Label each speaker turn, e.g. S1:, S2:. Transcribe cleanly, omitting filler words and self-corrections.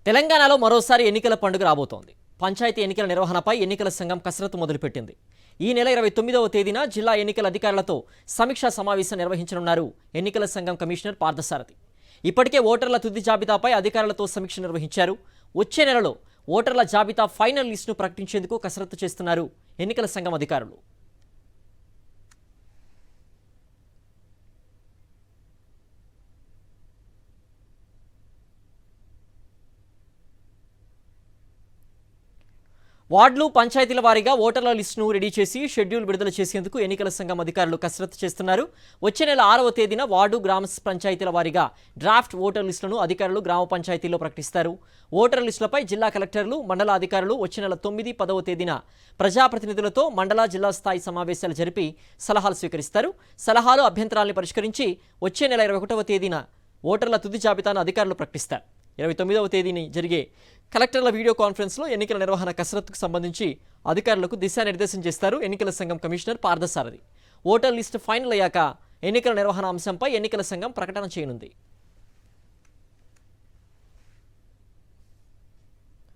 S1: తెలంగాణలో మరోసారి ఎన్నికల పండుగ రాబోతోంది. పంచాయతీ ఎన్నికల నిర్వహణపై ఎన్నికల సంఘం కసరత్తు మొదలుపెట్టింది. ఈ నెల 29వ తేదీన జిల్లా ఎన్నికల అధికారులతో సమీక్షా సమావేశం నిర్వహించనున్నారు ఎన్నికల సంఘం కమిషనర్ పార్థసారథి. ఇప్పటికే ఓటర్ల తుది జాబితాపై అధికారులతో సమీక్ష నిర్వహించారు. వచ్చే నెలలో ఓటర్ల జాబితా ఫైనల్ లిస్టును ప్రకటించేందుకు కసరత్తు చేస్తున్నారు ఎన్నికల సంఘం అధికారులు. వార్డులు పంచాయతీల వారీగా ఓటర్ల లిస్టును రెడీ చేసి షెడ్యూల్ విడుదల చేసేందుకు ఎన్నికల సంఘం అధికారులు కసరత్తు చేస్తున్నారు. వచ్చే నెల 6వ తేదీన వార్డు గ్రామ పంచాయతీల వారీగా డ్రాఫ్ట్ ఓటర్ లిస్టులను అధికారులు గ్రామ పంచాయతీల్లో ప్రకటిస్తారు. ఓటర్ లిస్టులపై జిల్లా కలెక్టర్లు, మండల అధికారులు వచ్చే నెల 9, 10వ తేదీన ప్రజాప్రతినిధులతో మండల, జిల్లా స్థాయి సమావేశాలు జరిపి సలహాలు స్వీకరిస్తారు. సలహాలు, అభ్యంతరాలను పరిష్కరించి వచ్చే నెల 21వ తేదీన ఓటర్ల తుది జాబితాను అధికారులు ప్రకటిస్తారు. 29వ తేదీని జరిగే కలెక్టర్ల వీడియో కాన్ఫరెన్స్లో ఎన్నికల నిర్వహణ కసరత్తుకు సంబంధించి అధికారులకు దిశానిర్దేశం చేస్తారు ఎన్నికల సంఘం commissioner Parthasarathy. Voter list final అయ్యాక ఎన్నికల నిర్వహణ అంశంపై ఎన్నికల సంఘం ప్రకటన చేయనుంది.